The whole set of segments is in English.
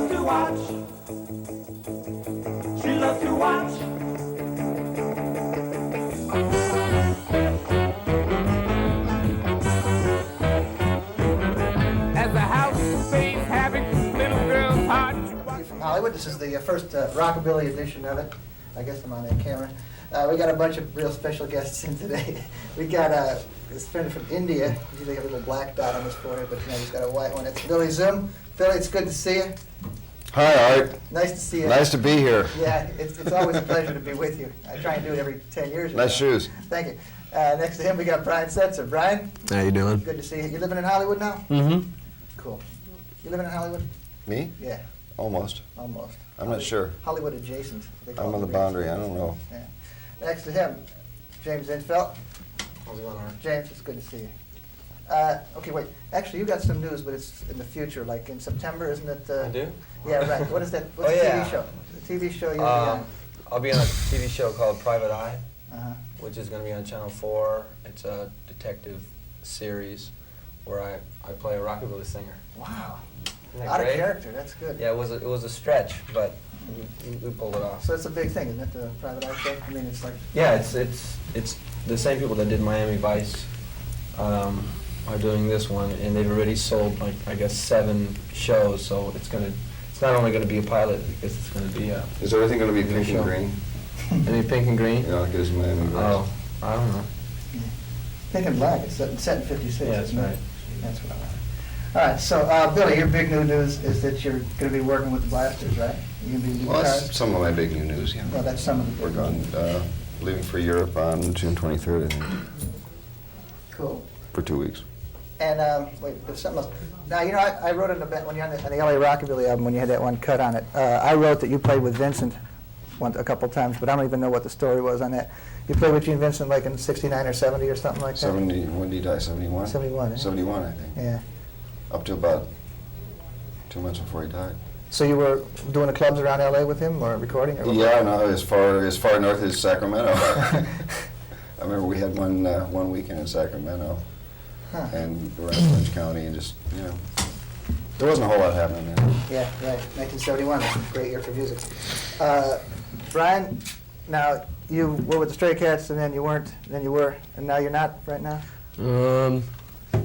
loves to watch. She loves to watch. As the house plays havoc, little girl's heart. From Hollywood, this is the first rockabilly edition of it. I guess I'm on that camera. We got a bunch of real special guests in today. We got this friend from India. Usually got a little black dot on his forehead, but he's got a white one. It's Billy Zoom. Billy, it's good to see you. Hi, Art. Nice to see you. Nice to be here. Yeah, it's always a pleasure to be with you. I try and do it every 10 years. Nice shoes. Thank you. Next to him, we got Brian Setzer. Brian? How you doing? Good to see you. You living in Hollywood now? Mm-hmm. Cool. You living in Hollywood? Me? Yeah. Almost. Almost. I'm not sure. Hollywood adjacent. I'm on the boundary. I don't know. Yeah. Next to him, James Intveld. How's it going, Art? James, it's good to see you. Okay, wait. Actually, you got some news, but it's in the future, like in September, isn't it? I do? Yeah, right. What is that? What's Oh, the yeah. TV show? The TV show you'll be on? I'll be on a TV show called Private Eye, Uh-huh. which is going to be on Channel 4. It's a detective series where I play a rockabilly singer. Wow. Isn't that Out of great? character. That's good. Yeah, it was a stretch, but we pulled it off. So it's a big thing, isn't it? The Private Eye show. I mean, it's like. Yeah, it's the same people that did Miami Vice are doing this one, and they've already sold like I guess 7 shows. So it's not only gonna be a pilot because it's gonna be a. Is everything going to be Good pink show. and green? Any pink and green? Yeah, like it is Miami Vice. Oh, I don't know. Pink and Black. It's set in '56. Yeah, that's isn't it? right. That's what I want. All right. So, Billy, your big new news is that you're going to be working with the Blasters, right? You're going to be doing Well, guitars. that's some of my big new news, yeah. Well, that's some of the. We're going, leaving for Europe on June 23rd, I think, Cool. for 2 weeks. And wait, there's something else. Now, you know, I wrote in the when you're on the LA Rockabilly album when you had that one cut on it. I wrote that you played with Vincent a couple times, but I don't even know what the story was on that. You played with Gene Vincent like in '69 or '70 or something like that. 70, when did he die? 71? 71, eh? 71, I think. Yeah. Up to about 2 months before he died. So you were doing the clubs around LA with him, or recording? Or what? Yeah, no, as far north as Sacramento. I remember we had one weekend in Sacramento, Huh. and around Orange County, and just, you know, there wasn't a whole lot happening then. Yeah, right. 1971. That's a great year for music. Brian, now you were with the Stray Cats, and then you weren't, then you were, and now you're not right now.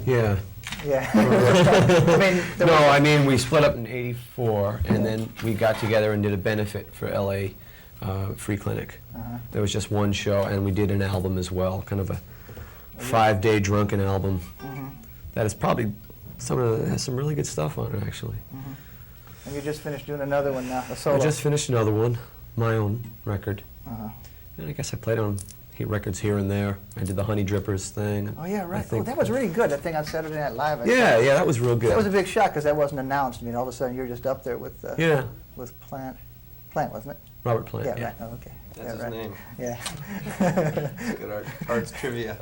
Yeah. Yeah. I mean, there No, was- I mean, we split up in '84, and then we got together and did a benefit for LA Free Clinic. Uh-huh. There was just one show, and we did an album as well, kind of a 5-day drunken album. Mhm. That is probably has some really good stuff on it, actually. Mhm. And you just finished doing another one now, a solo. I just finished another one, my own record. Uh-huh. And I guess I played on records here and there. I did the Honey Drippers thing. Oh, yeah, I right. Oh, think- that was really good, that thing on Saturday Night Live. I Yeah, thought. yeah, that was real good. That was a big shock, because that wasn't announced. I mean, all of a sudden, you're just up there with Yeah, with Plant. Plant, wasn't it? Robert Plant. Yeah, right. Oh, okay. That's yeah, his right. name. Yeah. Good Art's trivia.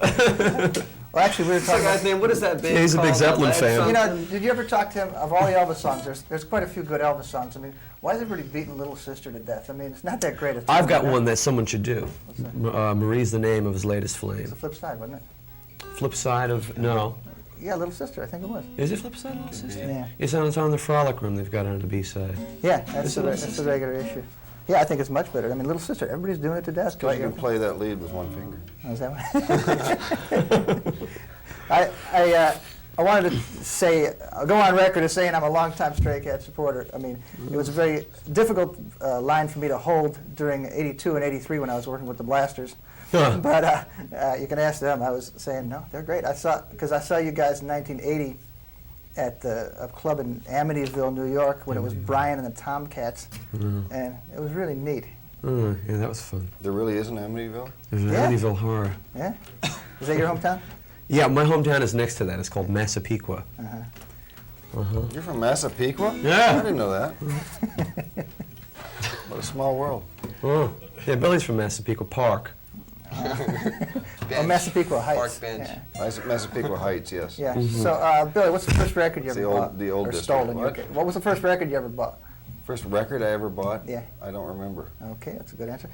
Well, actually, we were What's that talking guy's about, name? What is that band Yeah, he's a big called? Zeppelin Lead fan. you know, something? did you ever talk to him, of all the Elvis songs, there's quite a few good Elvis songs. I mean, why is everybody beating Little Sister to death? I mean, it's not that great. I've got one that someone should do. What's that? Marie's the name of his latest It's flame. the flip side, wasn't it? Flip side of, no. Yeah, Little Sister, I think it was. Is it flip side of Little Sister? Yeah. It's on the Frolic Room, they've got it on the B-side. Yeah, that's Is the, it Little that's the Sister? regular issue. Yeah, I think it's much better. I mean, Little Sister, everybody's doing it to death. Because you can play that lead with one finger. Oh, is that what? I wanted to say, I'll go on record as saying I'm a longtime Stray Cat supporter. I mean, it was a very difficult line for me to hold during '82 and '83 when I was working with the Blasters. Huh. But you can ask them. I was saying, no, they're great. Because I saw you guys in 1980 at a club in Amityville, New York, when it was Brian and the Tomcats, and it was really neat. Yeah, that was fun. There really is an Amityville? There's an Yeah. Amityville Horror. Yeah? Is that your hometown? Yeah, my hometown is next to that. It's called Massapequa. Uh-huh. You're from Massapequa? Yeah. I didn't know that. What a small world. Oh, yeah, Billy's from Massapequa Park. Oh, Massapequa Heights. Park Bench. Yeah. Massapequa Heights, yes. Yeah. So, Billy, what's the first record you ever The old- bought? the old or district. stole in your What? case? What was the first record you ever bought? First record I ever bought? Yeah. I don't remember. Okay, that's a good answer.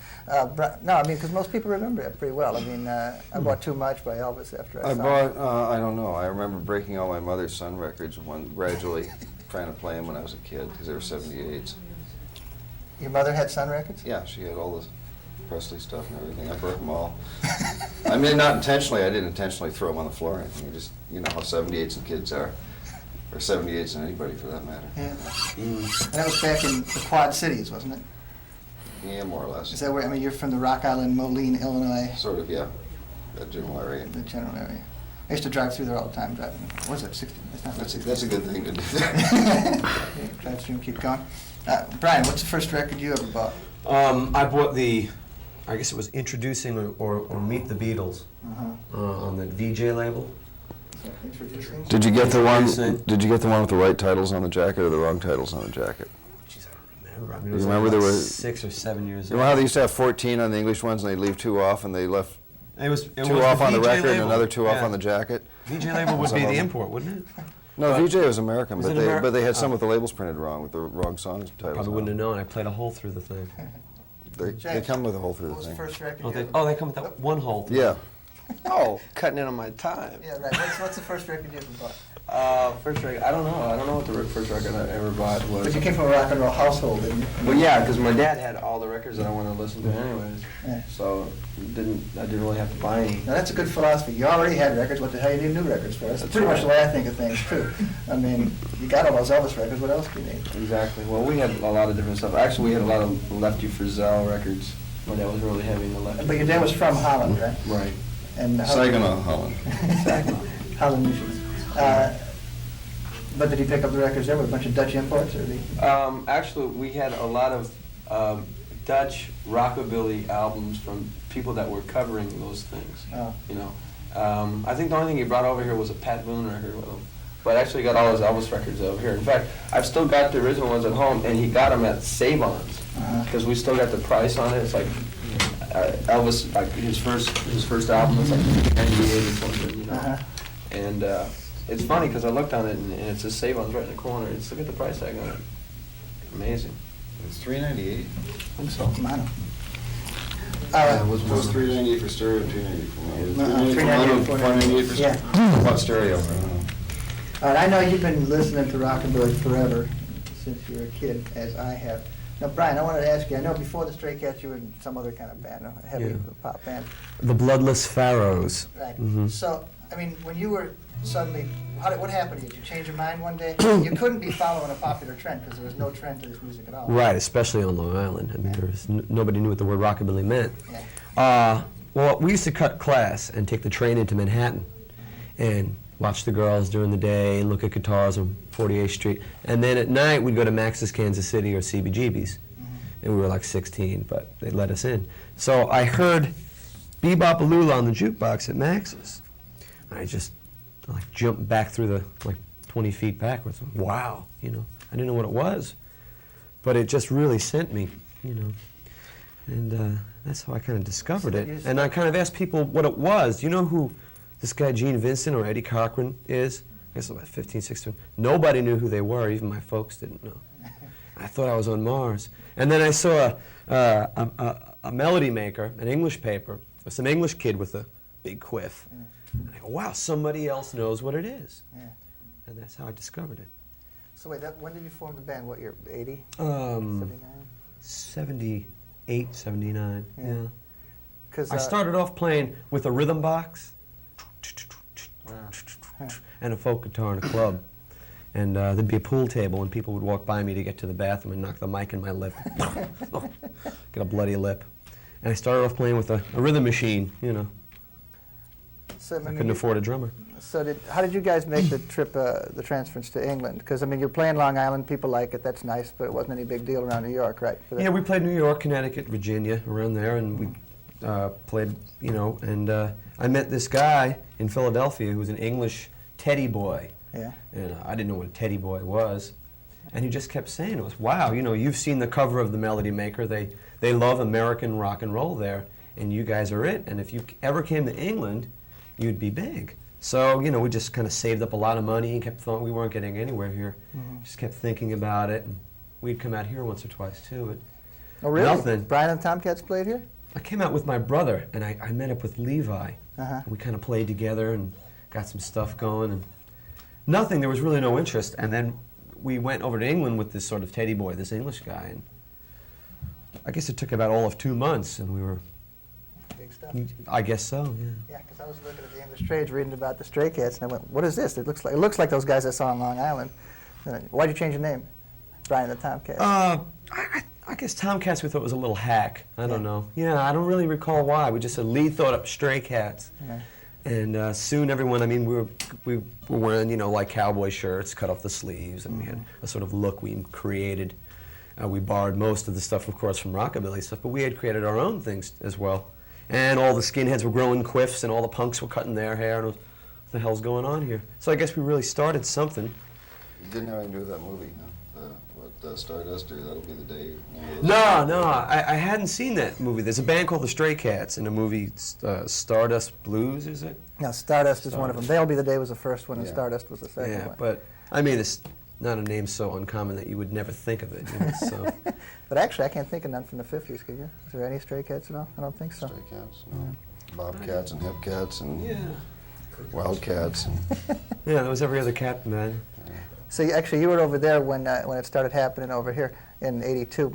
No, I mean, because most people remember it pretty well. I mean, I bought Too Much by Elvis after I I saw bought, I don't know, I remember breaking all my mother's Sun records gradually. trying to play them when I was a kid because they were 78s. Your mother had Sun Records? Yeah, she had all the Presley stuff and everything. I broke them all. I mean, not intentionally. I didn't intentionally throw them on the floor or anything. Just, you know how 78s and kids are. Or 78s and anybody for that matter. Yeah. And that was back in the Quad Cities, wasn't it? Yeah, more or less. Is that where, I mean, you're from the Rock Island, Moline, Illinois? Sort of, yeah. That general area. The general area. I used to drive through there all the time, driving. What was it, 60? It's not That's a good thing to do. Drive through and keep going. Brian, what's the first record you ever bought? I bought I guess it was Introducing or Meet the Beatles on the VJ label. Introducing? Did you get the one? Introducing. Did you get the one with the right titles on the jacket or the wrong titles on the jacket? Jeez, I don't remember. I mean, it You was remember like there about was- 6 or 7 years You know how they used to have 14 on the English ones and they'd leave 2 off and they left It was 2 off on the VJ record and label. another 2 off Yeah. on the jacket? VJ label would Some be of the them. import, wouldn't it? No, But- VJ was American, Was but it they had some Oh. with the labels printed wrong, with the wrong songs titles. Probably on wouldn't have them. known. I played a hole through the thing. They James, come with a hole through What the was the thing. first record Oh, you they, ever oh, they come with that one hole. through. Yeah. Oh, cutting in on my time. Yeah, right. What's the first record you ever bought? First record, I don't know. I don't know what the first record I ever bought was. But you came from a rock and roll household, didn't you? Well, yeah, because my dad had all the records that I wanted to listen to anyways. Yeah. So I didn't really have to buy any. Now, that's a good philosophy. You already had records. What the hell you need new records for? That's pretty much the way I think of things, too. I mean, you got all those Elvis records. What else do you need? Exactly. Well, we had a lot of different stuff. Actually, we had a lot of Left You for Zell records. My dad was really heavy in the Left. But your dad was from Holland, right? Right. And Saginaw, Holland. Holland, Michigan. But did he pick up the records there with a bunch of Dutch imports, or did he? Actually, we had a lot of Dutch rockabilly albums from people that were covering those things. Oh. You know, I think the only thing he brought over here was a Pat Boone record with him. But I actually got all his Elvis records over here. In fact, I've still got the original ones at home, and he got them at Save-Ons because we still got the price on it. It's like Elvis, like his first album was like 98 or something, you know. Uh-huh. And it's funny because I looked on it and it says Save-Ons right in the corner. It's look at the price tag on it. Amazing. It's $3.98. I think so. Mono. It was $3.98 for stereo, $2.98 for mono. $3.98 for mono. $4.98 for Yeah. stereo. What stereo? I don't know. All right, I know you've been listening to rockabilly forever, since you were a kid, as I have. Now, Brian, I wanted to ask you, I know before the Stray Cats you were in some other kind of band, a heavy Yeah. pop band. The Bloodless Pharaohs. Right. Mhm. So, I mean, when you were suddenly, what happened to you? Did you change your mind one day? You couldn't be following a popular trend because there was no trend to this music at all. Right, especially on Long Island. I mean, there was nobody knew what the word rockabilly meant. Yeah. Well, we used to cut class and take the train into Manhattan and watch the girls during the day and look at guitars on 48th Street. And then at night, we'd go to Max's Kansas City or CBGB's. And we were like 16, but they let us in. So I heard Bebop-A-Lula on the jukebox at Max's. I just like jumped back through the, like 20 feet backwards. Wow, you know, I didn't know what it was. But it just really sent me, you know. And that's how I kind of discovered it. And I kind of asked people what it was. Do you know who this guy Gene Vincent or Eddie Cochran is? I guess about 15, 16. Nobody knew who they were. Even my folks didn't know. I thought I was on Mars. And then I saw a melody maker, an English paper, with some English kid with a big quiff. And I go, wow, somebody else knows what it is. Yeah. And that's how I discovered it. So wait, when did you form the band? What year? 80? 79, 79? 79, Yeah. yeah. 'Cause, I started off playing with a rhythm box and a folk guitar in a club. And there'd be a pool table and people would walk by me to get to the bathroom and knock the mic in my lip. Get a bloody lip. And I started off playing with a rhythm machine, you know. So, I couldn't afford a drummer. So how did you guys make the trip, the transference to England? Because, I mean, you're playing Long Island, people like it, that's nice, but it wasn't any big deal around New York, right? Yeah, we played New York, Connecticut, Virginia, around there, and we played, you know, and I met this guy in Philadelphia who was an English teddy boy. Yeah. And I didn't know what a teddy boy was. And he just kept saying to us, wow, you know, you've seen the cover of the Melody Maker. They love American rock and roll there, and you guys are it. And if you ever came to England, you'd be big. So, you know, we just kind of saved up a lot of money and kept thought we weren't getting anywhere here. Just kept thinking about it. And we'd come out here once or twice, too. Oh, really? Nothing. Brian and Tomcats played here? I came out with my brother, and I met up with Levi. Uh-huh. We kind of played together and got some stuff going. And nothing, there was really no interest. And then we went over to England with this sort of Teddy boy, this English guy, and I guess it took about all of 2 months, and we were. Big stuff. I guess so. Yeah. Yeah, because I was looking at the English trades, reading about the Stray Cats, and I went, "What is this? It looks like those guys I saw on Long Island." Why'd you change your name, Brian the Tomcat? I guess Tomcats we thought was a little hack. I don't Yeah. know. Yeah, I don't really recall why. We just said Lee thought up Stray Cats, Yeah. and soon everyone. I mean, we were wearing like cowboy shirts, cut off the sleeves, and we had a sort of look we created. We borrowed most of the stuff, of course, from rockabilly stuff, but we had created our own things as well. And all the skinheads were growing quiffs, and all the punks were cutting their hair, and what the hell's going on here? So I guess we really started something. You didn't have anything to do with that movie, huh? What Stardust do, that'll be the day. No, I hadn't seen that movie. There's a band called the Stray Cats, and a movie, Stardust Blues, is it? No, Stardust is one of them. They'll Be the Day was the first one, and Yeah. Stardust was the second Yeah, one. but I mean, it's not a name so uncommon that you would never think of it. So. But actually, I can't think of none from the 50s, could you? Is there any Stray Cats at all? I don't think so. Stray Cats, no. Bobcats and Hipcats and Yeah. Wildcats. And, Yeah, there was every other cat, man. So actually, you were over there when it started happening over here in '82.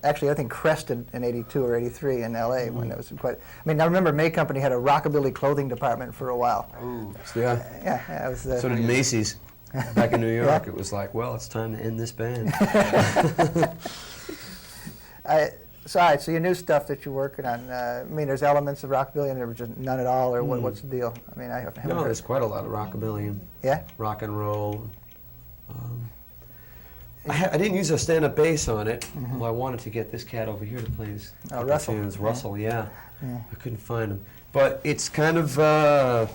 Actually, I think crested in '82 or '83 in LA when it was quite. I mean, I remember May Company had a rockabilly clothing department for a while. Ooh. Yeah. Yeah, it was. So did Macy's. Back in New York, Yeah. it was like, well, it's time to end this band. So, all right, so your new stuff that you're working on, I mean, there's elements of rockabilly and there was just none at all, or what's the deal? I mean, I haven't No, heard. there's quite a lot of rockabilly and Yeah? rock and roll. I didn't use a stand-up bass on it. Well, I wanted to get this cat over here to play his couple Russell. tunes. Russell, yeah. Yeah. I couldn't find him. But it's kind of, I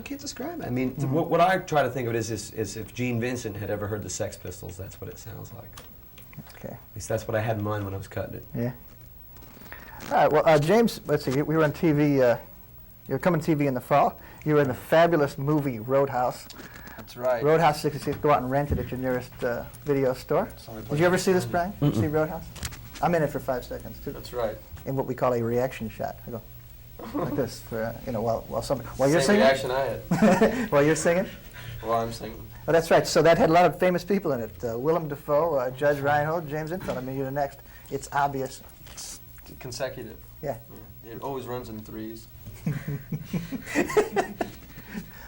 can't describe it. I mean, what I try to think of it is if Gene Vincent had ever heard the Sex Pistols, that's what it sounds like. Okay. At least that's what I had in mind when I was cutting it. Yeah. All right, well, James, let's see, we were on TV, you were coming to TV in the fall. You were in the fabulous movie Roadhouse. That's right. Roadhouse 66, go out and rent it at your nearest video store. Did you ever see this, Brian? See Roadhouse? I'm in it for 5 seconds, too. That's right. In what we call a reaction shot. I go like this, for, while you're Same singing. reaction I had. While you're singing. While I'm singing. Oh, that's right. So that had a lot of famous people in it. Willem Dafoe, Judge Reinhold, James Intveld. I mean, you're the next. It's obvious. It's consecutive. Yeah. It always runs in threes.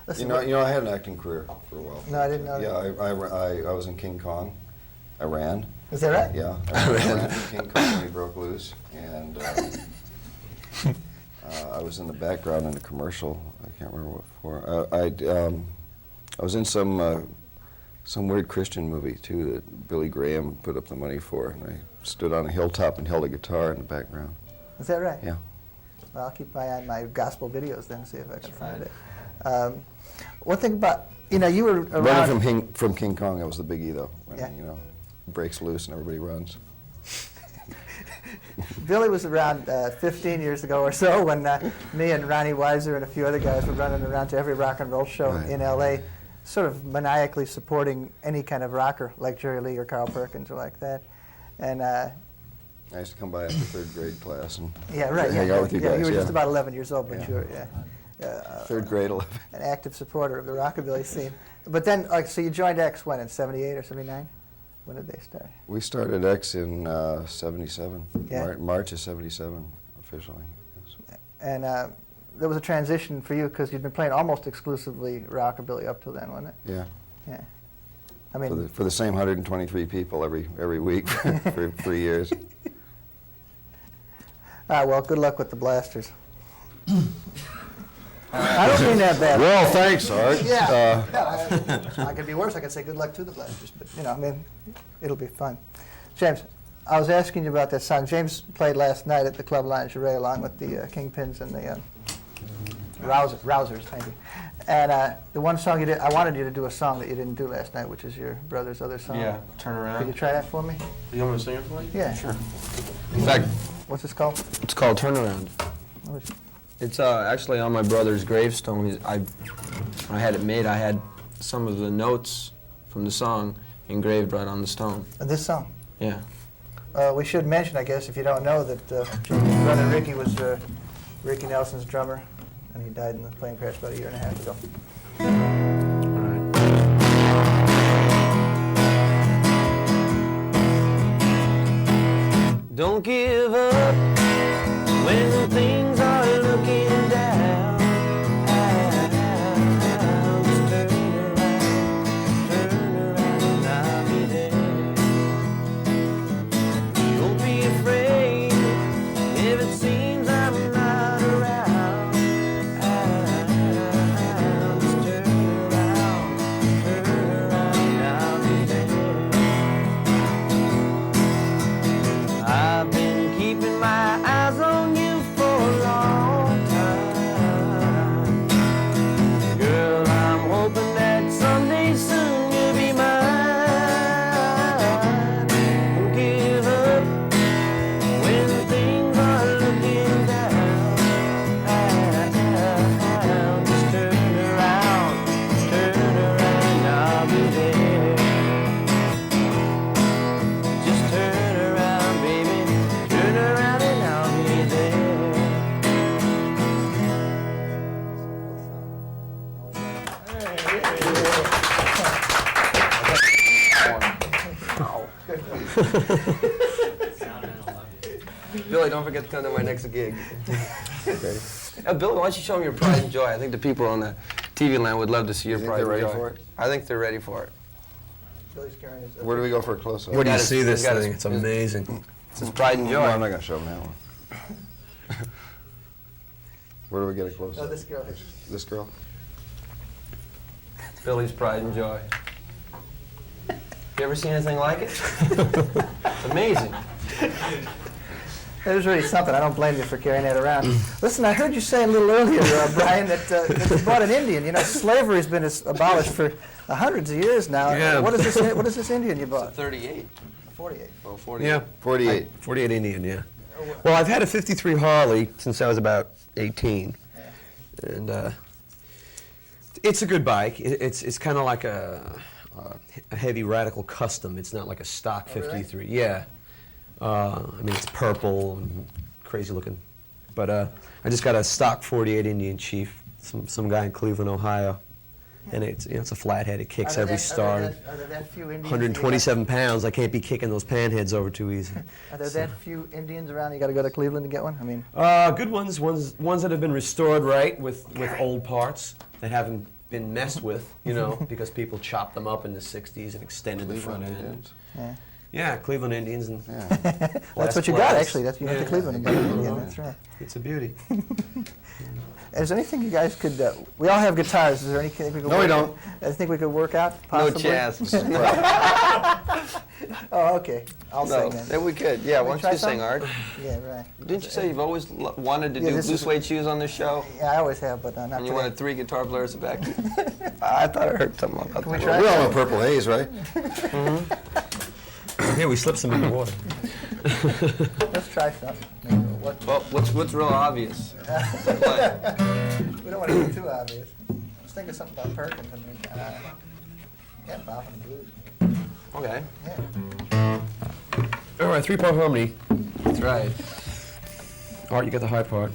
Listen, you know, I had an acting career for a while. No, I didn't know Yeah, that. I was in King Kong. I ran. Is that right? Yeah, I ran in King Kong when he broke loose, and I was in the background in a commercial. I can't remember what for. I was in some weird Christian movie too that Billy Graham put up the money for, and I stood on a hilltop and held a guitar in the background. Is that right? Yeah. Well, I'll keep my eye on my gospel videos then, see if I can find it. One thing about, you know, you were around. Running from King Kong, that was the biggie though. When, Yeah. you know, breaks loose and everybody runs. Billy was around 15 years ago or so when me and Ronnie Weiser and a few other guys were running around to every rock and roll show Right. in L.A., sort of maniacally supporting any kind of rocker like Jerry Lee or Carl Perkins or like that. And I used to come by after third grade class and yeah, right. hang out with you guys. You were yeah. just about 11 years old, but Yeah. you were Third grade, 11. an active supporter of the rockabilly scene. But then, so you joined X when, in 78 or 79? When did they start? We started X in 77, Yeah. March of 77 officially. Yes. And there was a transition for you because you'd been playing almost exclusively rockabilly up till then, wasn't it? Yeah. Yeah. I mean, For the same 123 people every week for 3 years. well, good luck with the blasters. I don't mean that bad. Well, thanks, Art. Yeah. I could be worse. I could say good luck to the blasters, but you know, I mean, it'll be fun. James, I was asking you about that song. James played last night at the Club Lingerie along with the Kingpins and the Rousers. Thank you. And the one song you did, I wanted you to do a song that you didn't do last night, which is your brother's other song. Yeah, Turn Around. Could you try that for me? You want me to sing it for you? Yeah. Sure. In fact, What's this called? it's called Turn Around. What is- It's actually on my brother's gravestone. I had it made. I had some of the notes from the song engraved right on the stone. This song. Yeah. We should mention, I guess, if you don't know, that Jamie's brother Ricky was Ricky Nelson's drummer, and he died in the plane crash about 1.5 years ago. All right. Don't give up when things are looking down. Just turn around and I'll be there. Don't be afraid if it seems I'm not around. Just turn around, I'll be there. I've been keeping my eyes on you for a long time. Girl, I'm hoping that someday soon you'll be mine. Don't give up when things are looking down. Just turn around, I'll be there. Just turn around, baby, turn around and I'll be there. Billy, don't forget to come to my next gig. Okay. Billy, why don't you show them your pride and joy? I think the people on the TV land would love to see your You think pride they're and ready joy. for it? I think they're ready for it. Billy's carrying his. Where do we go for a close-up? Where do you got his- see this he's got his- thing? It's amazing. It's his pride and No, I'm joy. not going to show them that one. Where do we get a close-up? Oh, this girl. This girl? Billy's pride and joy. You ever seen anything like it? It's amazing. It was really something. I don't blame you for carrying that around. Listen, I heard you say a little earlier, Brian, that you bought an Indian. You know, slavery's been abolished for hundreds of years now. Yeah. What is this Indian you bought? 38. 48. Oh, 40. Yeah, 48. 48 Indian, yeah. Well, I've had a 53 Harley since I was about 18. And it's a good bike. It's kind of like a heavy radical custom. It's not like a stock Oh, really? 53. Yeah. I mean, it's purple and crazy looking. But I just got a stock 48 Indian Chief, some guy in Cleveland, Ohio. And it's a flathead. It kicks every star. Are there that few Indians? 127 pounds. I can't be kicking those panheads over too easy. Are there that few Indians around? You got to go to Cleveland to get one. I mean, Good ones that have been restored right with old parts that haven't been messed with, because people chopped them up in the 60s and extended the front Cleveland end. Indians. yeah. Yeah, Cleveland Indians and Yeah. That's what you got, actually. That's you went to Cleveland and got an Indian. That's right. it's a beauty. Is there anything you guys could? We all have guitars. Is there anything we could? No, we don't. I think we could work out. No Possibly? chance. Oh, okay. I'll No, sing then. then we could. Yeah, why we don't you try sing, Art? Yeah, right. Didn't you say you've always wanted to Yeah, do this blue is- suede shoes on this show? Yeah, I always have, but not And you today. wanted 3 guitar players back? I thought I heard something about Can we that. try? We all know Purple Haze, right? Yeah, we slipped some in the water. Let's try something. Maybe what? Well, what's real obvious? What? We don't want to be too obvious. Let's think of something about Perkins. I mean, yeah, Bob and the Blues. Okay, Yeah. All right, 3-part harmony. that's right. Art, you got the high part.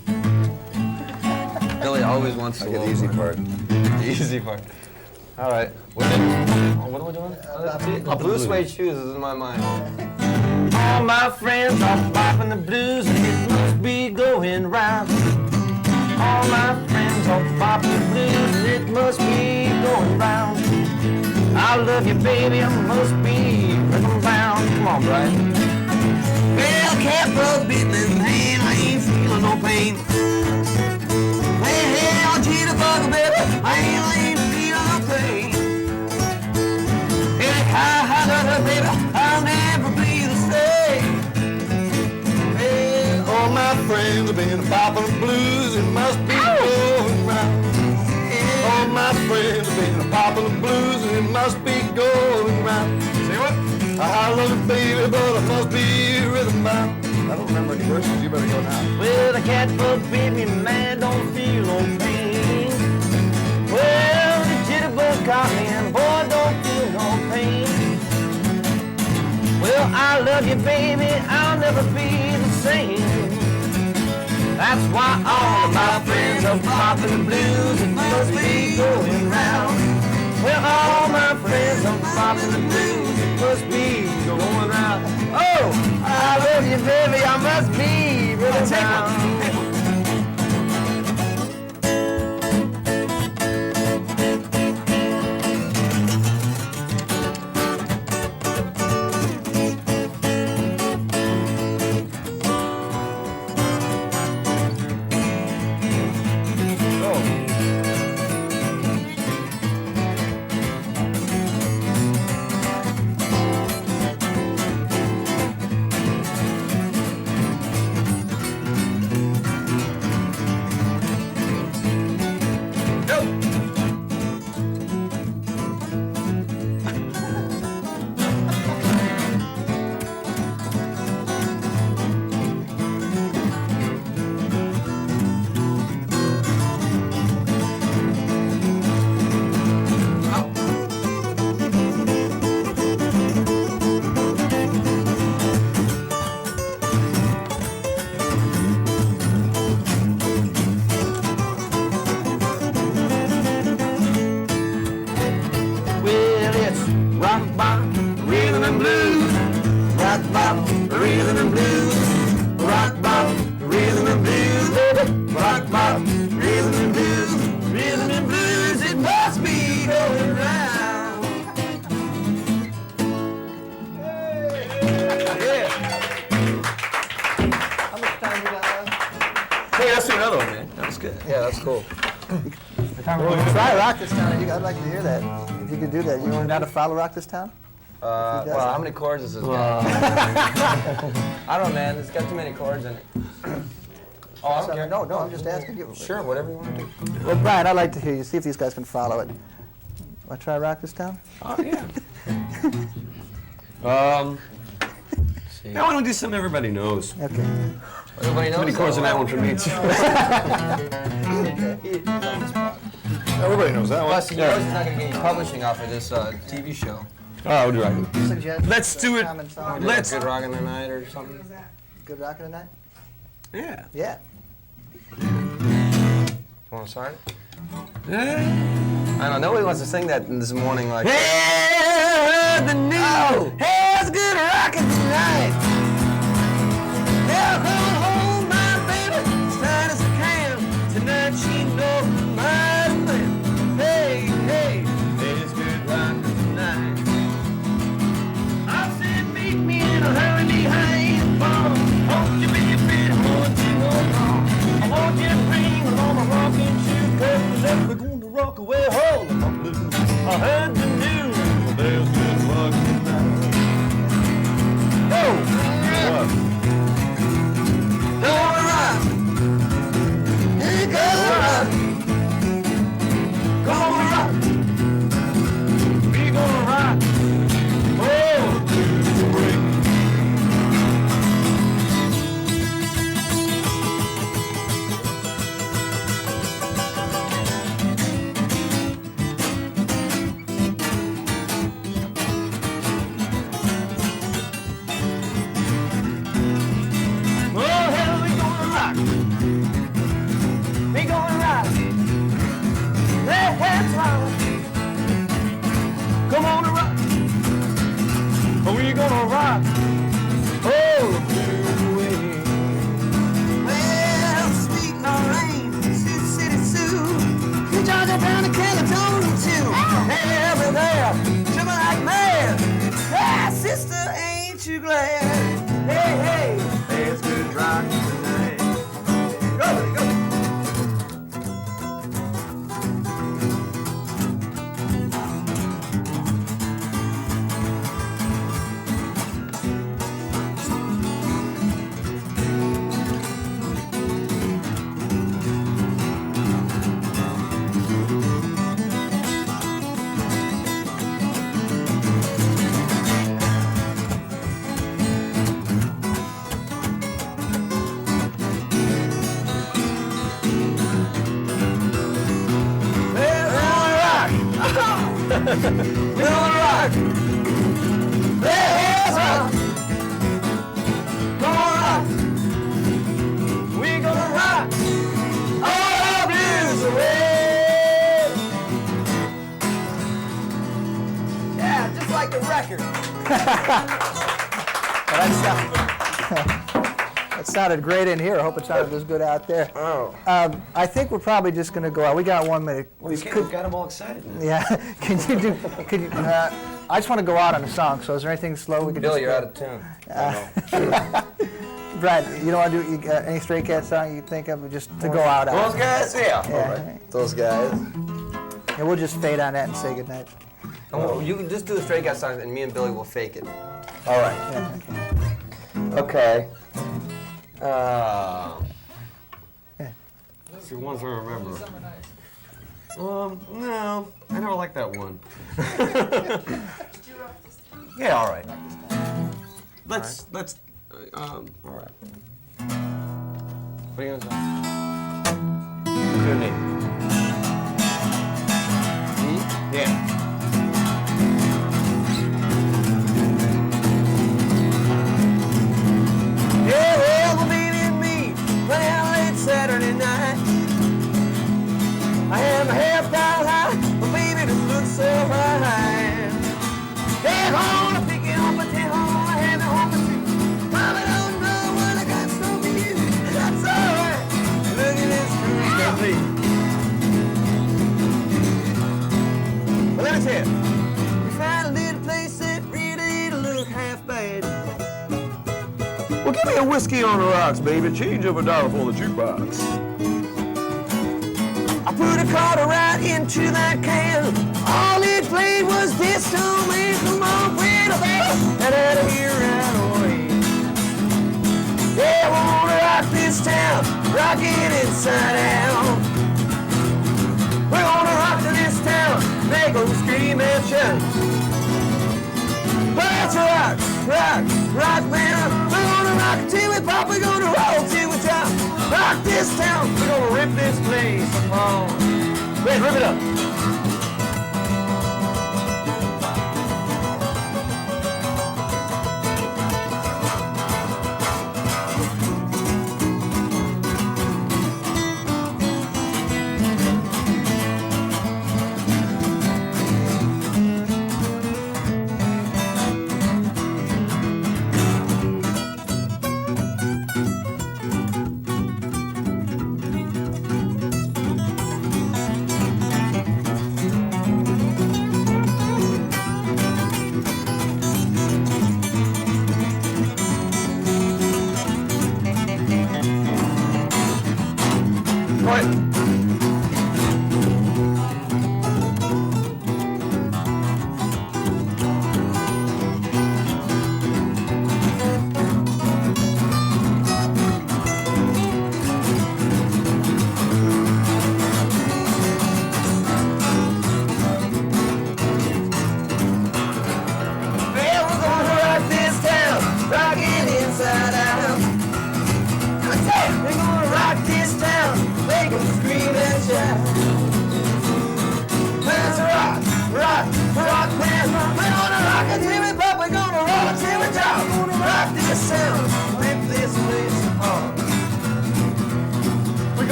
Billy always wants I to get the go easy over. part. The easy part. All right. What are we doing? Blue suede shoes is in my mind. All my friends are bopping the blues and it must be going round. All my friends are bopping the blues and it must be going round. I love you, baby, I must be rhythm bound. Come on, Brian. Well, can't bug bit me, man, I ain't feeling no pain. Hey, I'll cheat a bug, baby, I ain't feeling no pain. Hey, hi, baby, I'll never be the same. Hey, all my friends have been bopping the blues, it must be going round. All my friends have been popping the blues and it must be going round. Say what? I love you, baby, but I must be rhythm bound. I don't remember any verses. You better go now. Well, the cat bug bit me, man, don't feel no pain. Well, the jitterbug got me, and boy, don't feel no pain. Well, I love you, baby, I'll never be the same. That's why all of my friends are popping the blues and must be going round. Well, all my friends are popping the blues and must be going round. Oh, I love you, baby, and blues. Rock, bop, rhythm and blues. Rock, bop, rhythm and blues, baby. Rock, bop, rhythm and blues. Rhythm and blues, it must be going round. Yeah. How much time you got left? Hey, let's do another one, man. That was good. Yeah, that's cool. Try Rock This Town. I'd like to hear that. If you could do that. You want to follow Rock This Town? Well, how many chords is this got? I don't know, man. It's got too many chords in it. Oh, I don't care. No, I'm just asking you. Sure, whatever you want to do. Well, Brian, I'd like to hear you. See if these guys can follow it. Want to try Rock This Town? Oh, yeah. See. I want to do something everybody knows. Okay. Everybody knows. How many chords in that one for me, too? Everybody knows that one. Plus, you know he's not going to get any publishing off of this TV show. Oh, would you like it? Suggest Let's do it. common song. Let's- Good Rockin' the Night or something. Good Rockin' Tonight? Yeah. Yeah. Want to start? Yeah. I don't know. Nobody wants to sing that this morning like. Hey, the news. Hey, it's good rockin' tonight. Yeah, come home, my baby, as tight as I can. Tonight she knows my man. Hey, hey, it's good rockin' tonight. I said, meet me in a hurry behind the bar. Won't you be a bit, won't you hold on? I want you to bring along my rocking shoe, 'cause we're gonna rock away home. I heard the news, there's good luck tonight. Go! What? Gonna rock! Hey, gonna rock! Gonna rock! We gonna rock! Oh, to the break. Come on and rock. We're gonna rock. Oh, well, sweet Lorraine, Sioux City Sue, you Georgia down to California too. Hey, over there, sugar like mad. Hey, sister, ain't you glad? Hey, hey, it's good rock tonight. Go, go. We're gonna rock. Let's rock. Gonna rock. We're gonna rock. All our blues away. Yeah, just like the record. That sounded great in here. I hope it sounded as good out there. Oh. I think we're probably just going to go out. We got 1 minute. Well, you got them all excited now. Yeah. Can you do? Could you? I just want to go out on a song. So is there anything slow we can? Bill, just you're go? out of tune. Brad, you don't want to do any Stray Cat song you think of just to go out on? Those guys, yeah. Yeah. All right. Those guys. And we'll just fade on that and say goodnight. Oh, you can just do the Stray Cat songs, and me and Billy will fake it. All right. Yeah, okay. Okay. Let's see, ones I remember. No, I never liked that one. Yeah, all right. Let's, all right. What are you gonna say? Good name. Yeah. Yeah, well, the baby and me went out late Saturday night. I had my hair piled high, but baby just looked so fine. Hey, home to pick it up a Well, give me a whiskey on the rocks, baby. Change of $1 for the jukebox. I put a quarter right into that can. All it played was this song, man. Come on, play the bell. Get out of here right away. Yeah, I wanna rock this town, rock it inside out. We're gonna rock to this town, make them scream and shout. Let's rock, rock, rock, man. We're gonna rock till we pop, we're gonna roll till we drop. Rock this town, we're gonna rip this place apart. Wait, rip it up.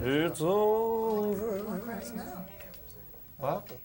It's over. Well, okay.